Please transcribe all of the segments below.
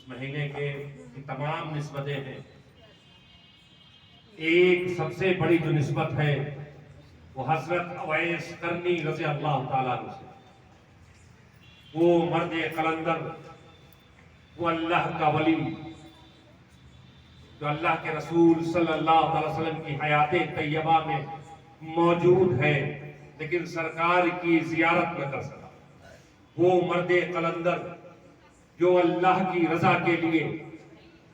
مہینے کی تمام نسبتیں ہیں، ایک سب سے بڑی جو نسبت ہے وہ حضرت اویس قرنی رضی اللہ تعالیٰ عنہ سے۔ وہ مرد قلندر، وہ اللہ کا ولی جو اللہ کے رسول صلی اللہ علیہ وسلم کی حیات طیبہ میں موجود ہے لیکن سرکار کی زیارت نہ کر سکا۔ وہ مرد قلندر جو اللہ کی رضا کے لیے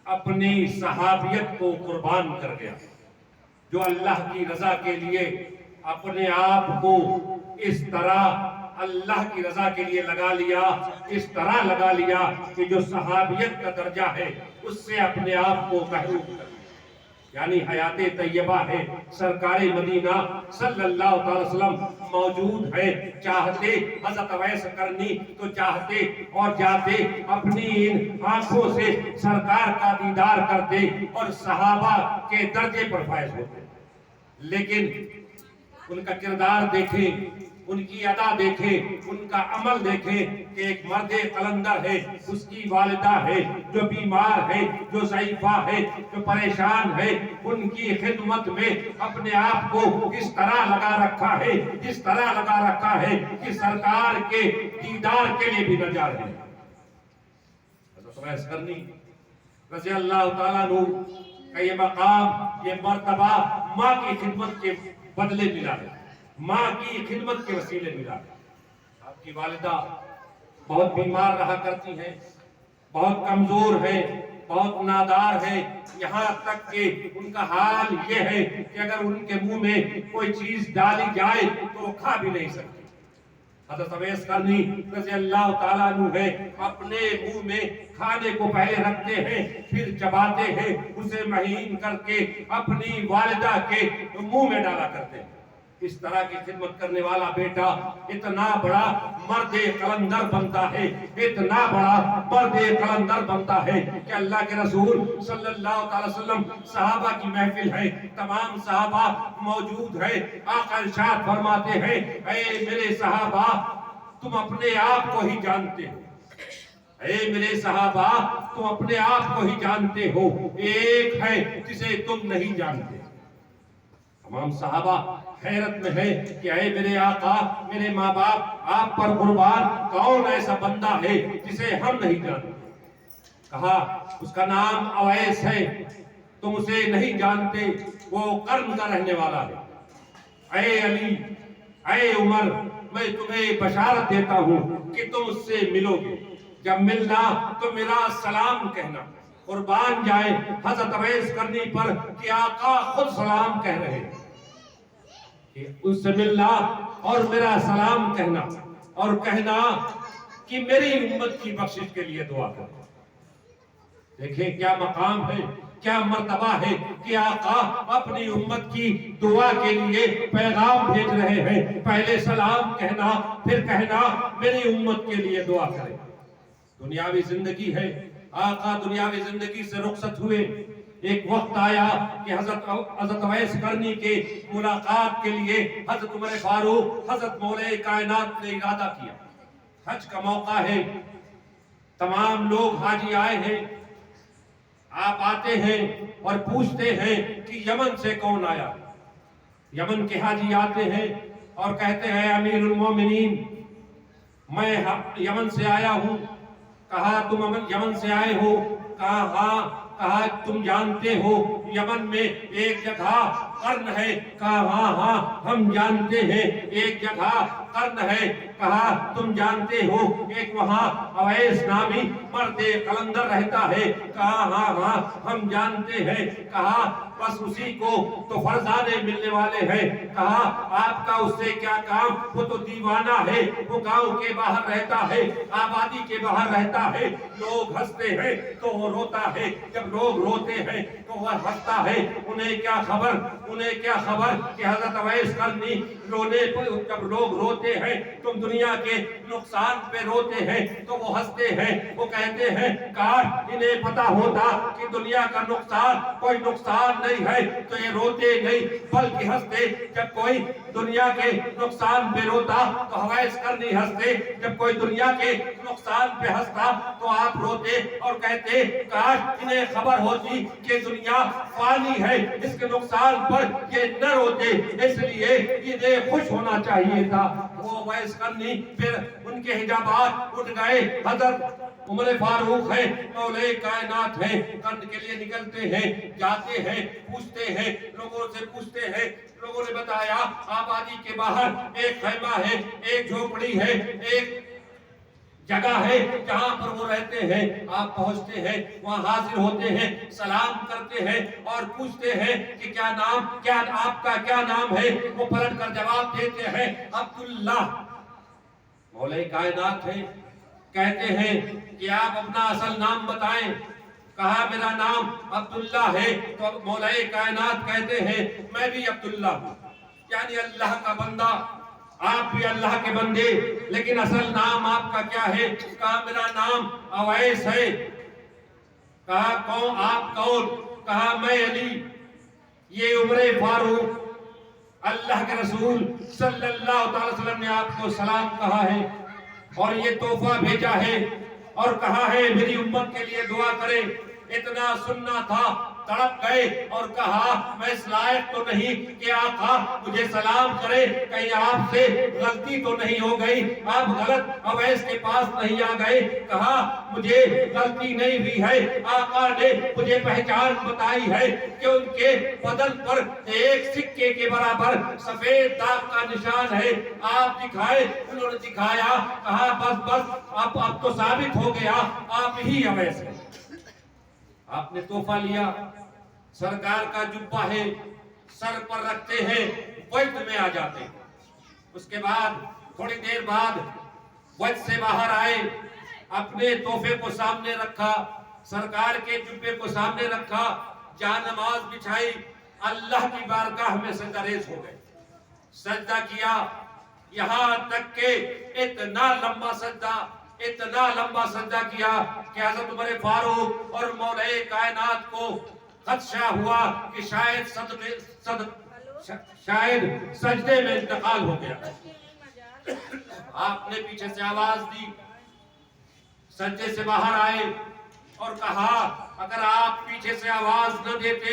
اپنی صحابیت کو قربان کر گیا، جو اللہ کی رضا کے لیے اپنے آپ کو اس طرح اللہ کی رضا کے لیے لگا لیا، اس طرح لگا لیا کہ جو صحابیت کا درجہ ہے اس سے اپنے آپ کو محروم کر دیا۔ یعنی حیات طیبہ ہے، سرکار مدینہ صلی اللہ علیہ وسلم موجود ہے، چاہتے حضرت اویس قرنی تو چاہتے اور جاتے اپنی آنکھوں سے سرکار کا دیدار کرتے اور صحابہ کے درجے پر فائز ہوتے، لیکن ان کا کردار دیکھیں، ان کی ادا دیکھیں، ان کا عمل دیکھیں کہ ایک مرد قلندر ہے، اس کی والدہ ہے جو بیمار ہے، جو ضعیفہ ہے، جو پریشان ہے، ان کی خدمت میں اپنے آپ کو اس طرح لگا رکھا ہے، اس طرح لگا رکھا ہے کہ سرکار کے دیدار کے لیے بھی نہ جا رہے ہیں۔ حضرت اویس قرنی رضی اللہ تعالیٰ عنہ کا یہ مقام، یہ مرتبہ ماں کی خدمت کے بدلے ملا ہے، ماں کی خدمت کے وسیلے ملا ہے۔ آپ کی والدہ بہت بیمار رہا کرتی ہیں، بہت کمزور ہے، بہت نادار ہے، یہاں تک کہ ان کا حال یہ ہے کہ اگر ان کے منہ میں کوئی چیز ڈالی جائے تو وہ کھا بھی نہیں سکتی۔ حضرت اویس قرنی رضی اللہ تعالیٰ عنہ ہے، اپنے منہ میں کھانے کو پہلے رکھتے ہیں پھر چباتے ہیں، اسے مہین کر کے اپنی والدہ کے منہ میں ڈالا کرتے ہیں۔ اس طرح کی خدمت کرنے والا بیٹا اتنا بڑا مرد قلندر بنتا ہے، اتنا بڑا مرد قلندر بنتا ہے کہ اللہ کے رسول صلی اللہ علیہ وسلم صحابہ کی محفل ہے، تمام صحابہ موجود ہیں، آقا ارشاد فرماتے ہیں اے میرے صحابہ تم اپنے آپ کو ہی جانتے ہو، اے میرے صحابہ تم اپنے آپ کو ہی جانتے ہو، ایک ہے جسے تم نہیں جانتے۔ تمام صحابہ حیرت میں ہے کہ اے میرے آقا، میرے ماں باپ آپ پر قربان، کون ایسا بندہ ہے جسے ہم نہیں جانتے؟ کہا اس کا نام اویس ہے، تم اسے نہیں جانتے، وہ قرن کا رہنے والا ہے۔ اے علی، اے عمر، میں تمہیں بشارت دیتا ہوں کہ تم اس سے ملو گے، جب ملنا تو میرا سلام کہنا۔ قربان جائے حضرت اویس قرنی پر کہ آقا خود سلام کہہ رہے ہیں کہ اس سے ملنا اور میرا سلام کہنا، اور کہنا کہ میری امت کی بخشش کے لیے دعا کرنا۔ دیکھیں کیا مقام ہے، کیا مرتبہ ہے کہ آقا اپنی امت کی دعا کے لیے پیغام بھیج رہے ہیں، پہلے سلام کہنا پھر کہنا میری امت کے لیے دعا کریں۔ دنیاوی زندگی ہے، آقا دنیاوی زندگی سے رخصت ہوئے، ایک وقت آیا کہ حضرت اویس قرنی کے ملاقات کے لیے حضرت عمر فاروق، حضرت مولا کائنات نے ارادہ کیا۔ حج کا موقع ہے، تمام لوگ حاجی آئے ہیں، آپ آتے ہیں اور پوچھتے ہیں کہ یمن سے کون آیا؟ یمن کے حاجی آتے ہیں اور کہتے ہیں امیر المومنین میں یمن سے آیا ہوں۔ کہا تم یمن سے آئے ہو؟ کہا ہاں۔ کہا تم جانتے ہو یمن میں ایک جگہ قرن ہے؟ کہا ہاں ہاں ہم جانتے ہیں ایک جگہ قرن ہے۔ کہا تم جانتے ہو ایک وہاں اویس نامی مرد قلندر رہتا ہے؟ کہا ہاں ہاں ہم جانتے ہیں۔ کہا بس اسی کو تو فرزانے ملنے والے ہیں۔ کہا آپ کا اس سے کیا کام، وہ تو دیوانہ ہے، وہ گاؤں کے باہر رہتا ہے، آبادی کے باہر رہتا ہے، لوگ ہنستے ہیں تو وہ روتا ہے، جب لوگ روتے ہیں تو وہ ہنستا ہے۔ انہیں کیا خبر، انہیں کیا خبر کہ حضرت اویس قرنی رونے پر، جب لوگ روتے ہیں تم دنیا کے نقصان پہ روتے ہیں تو وہ ہنستے ہیں، وہ کہتے ہیں کاش انہیں پتا ہوتا کہ دنیا کا نقصان کوئی نقصان نہیں ہے تو یہ روتے نہیں بلکہ ہنستے۔ جب کوئی دنیا کے نقصان پہ روتا تو اویس قرنی ہنستے، جب کوئی دنیا کے نقصان پہ ہنستا تو آپ روتے اور کہتے کاش انہیں خبر ہوتی کہ دنیا فانی ہے، اس کے نقصان پر یہ نہ روتے، اس لیے انہیں خوش ہونا چاہیے تھا۔ وہ اویس قرنی پھر ان کے حجابات اٹھ گئے، حضرت عمر فاروق ہے، مولا کائنات ہے، قرن کے لیے نکلتے ہیں، جاتے ہیں، پوچھتے ہیں، لوگوں سے پوچھتے ہیں، لوگوں نے بتایا آبادی کے باہر ایک خیمہ ہے، ایک جھوپڑی ہے، ایک جگہ ہے جہاں پر وہ رہتے ہیں۔ آپ پہنچتے ہیں، وہاں حاضر ہوتے ہیں، سلام کرتے ہیں اور پوچھتے ہیں کہ کیا نام، کیا آپ کا کیا نام ہے؟ وہ پلٹ کر جواب دیتے ہیں عبداللہ۔ مولا کائنات ہے، کہتے ہیں کہ آپ اپنا اصل نام بتائیں۔ کہا میرا نام عبداللہ ہے، تو مولا کائنات کہتے ہیں میں بھی عبداللہ ہوں، یعنی اللہ کا بندہ، آپ بھی اللہ کے بندے، لیکن اصل نام آپ کا کیا ہے؟ کہا میرا نام اویس ہے۔ کہا کون آپ کون؟ کہا میں علی۔ یہ عمر فاروق، اللہ کے رسول صلی اللہ علیہ وسلم نے آپ کو سلام کہا ہے اور یہ تحفہ بھیجا ہے اور کہا ہے میری امت کے لیے دعا کرے۔ اتنا سننا تھا، تڑپ گئے اور کہا میں اس لائق تو نہیں کہ آقا مجھے سلام کرے، کہیں آپ سے غلطی تو نہیں ہو گئی، آپ غلط اویس کے پاس نہیں آ گئے۔ کہا مجھے غلطی نہیں ہوئی ہے، آقا نے مجھے پہچان بتائی ہے کہ ان کے بدن پر ایک سکے کے برابر سفید داغ کا نشان ہے، آپ دکھائے۔ انہوں نے دکھایا، کہا بس بس اب تو ثابت ہو گیا آپ ہی اویس ہیں۔ آپ نے تحفہ لیا، سرکار کا جبہ ہے، سر پر رکھتے ہیں، وجد میں آ جاتے ہیں۔ اس کے بعد تھوڑی دیر بعد وجد سے باہر آئے، اپنے تحفے کو سامنے رکھا، سرکار کے جبے کو سامنے رکھا، جہاں نماز بچھائی، اللہ کی بارگاہ میں سجدہ ریز ہو گئے، سجدہ کیا، یہاں تک کہ اتنا لمبا سجدہ کیا کہ حضرت عمر فاروق اور مولا کائنات کو خدشہ ہوا کہ شاید سجدے میں انتقال ہو گیا۔ آپ نے پیچھے سے آواز دی، سجدے سے باہر آئے اور کہا اگر آپ پیچھے سے آواز نہ دیتے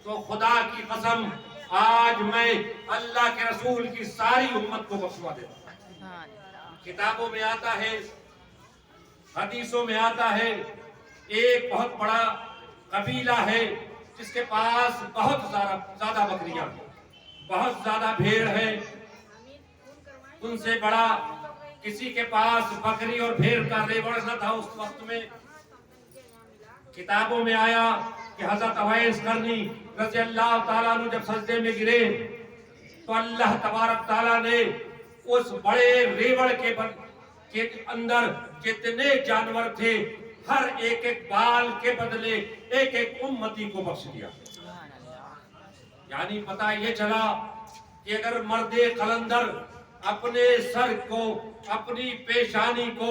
تو خدا کی قسم آج میں اللہ کے رسول کی ساری امت کو بخشوا دیتا۔ کتابوں میں آتا ہے، حدیثوں میں آتا ہے، ایک بہت بڑا قبیلہ ہے جس کے پاس بہت زیادہ بکریاں، بہت زیادہ بھیڑ ہے، ان سے بڑا کسی کے پاس بکری اور بھیڑ کا ریوڑ نہ تھا اس وقت میں۔ کتابوں میں آیا کہ حضرت اویس قرنی رضی اللہ تعالیٰ عنہ جب سجدے میں گرے تو اللہ تبارک تعالیٰ نے اس بڑے ریوڑ کے اندر جتنے جانور تھے ہر ایک ایک بال کے بدلے ایک ایک امتی کو بخش دیا۔ یعنی پتہ یہ چلا کہ اگر مرد قلندر اپنے سر کو، اپنی پیشانی کو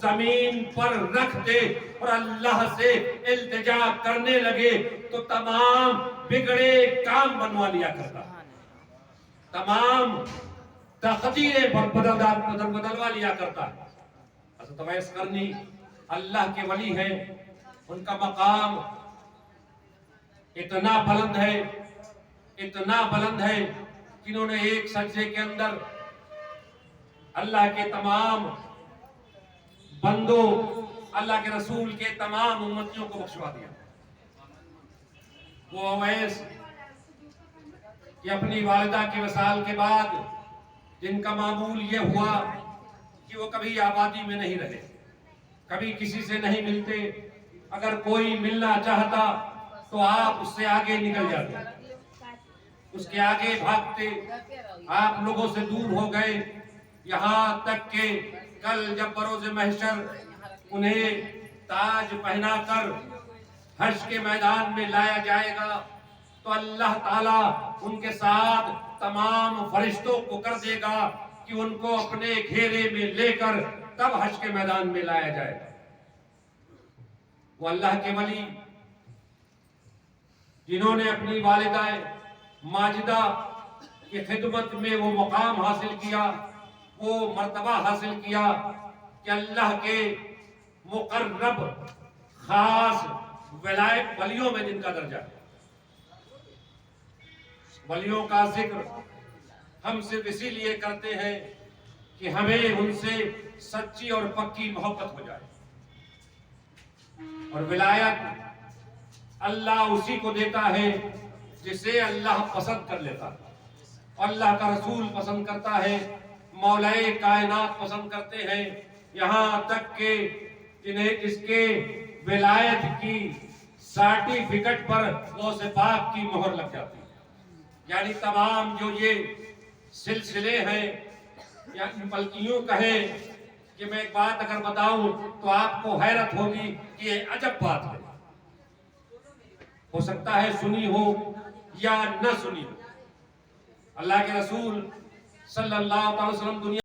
زمین پر رکھ دے اور اللہ سے التجا کرنے لگے تو تمام بگڑے کام بنوا لیا کرتا، تمام تقدیریں بدلوا لیا کرتا ہے۔ حضرت اویس قرنی اللہ کے ولی ہیں، ان کا مقام اتنا بلند ہے، اتنا بلند ہے کہ انہوں نے ایک سجدے کے اندر اللہ کے تمام بندوں، اللہ کے رسول کے تمام امتیوں کو بخشوا دیا۔ وہ اویس کہ اپنی والدہ کے وصال کے بعد جن کا معمول یہ ہوا کہ وہ کبھی آبادی میں نہیں رہے، کبھی کسی سے نہیں ملتے، اگر کوئی ملنا چاہتا تو آپ اس سے آگے نکل جاتے، اس کے آگے بھاگتے، آپ لوگوں سے دور ہو گئے، یہاں تک کہ کل جب بروز محشر انہیں تاج پہنا کر حشر کے میدان میں لایا جائے گا تو اللہ تعالیٰ ان کے ساتھ تمام فرشتوں کو کر دے گا کہ ان کو اپنے گھیرے میں لے کر تب حشر کے میدان میں لایا جائے گا۔ وہ اللہ کے ولی جنہوں نے اپنی والدہ ماجدہ کی خدمت میں وہ مقام حاصل کیا، وہ مرتبہ حاصل کیا کہ اللہ کے مقرب خاص ولایت ولیوں میں جن کا درجہ ہے۔ ولیوں کا ذکر ہم صرف اسی لیے کرتے ہیں کہ ہمیں ان سے سچی اور پکی محبت ہو جائے، اور ولایت اللہ اسی کو دیتا ہے جسے اللہ پسند کر لیتا ہے، اور اللہ کا رسول پسند کرتا ہے، مولائے کائنات پسند کرتے ہیں، یہاں تک کہ جنہیں اس کے ولایت کی سرٹیفکیٹ پر غوث پاک کی مہر لگ جاتی ہے۔ یعنی تمام جو یہ سلسلے ہیں، یا بلکہ یوں کہیں کہ میں ایک بات اگر بتاؤں تو آپ کو حیرت ہوگی کہ یہ عجب بات ہے، ہو سکتا ہے سنی ہو یا نہ سنی ہو۔ اللہ کے رسول صلی اللہ علیہ وسلم دنیا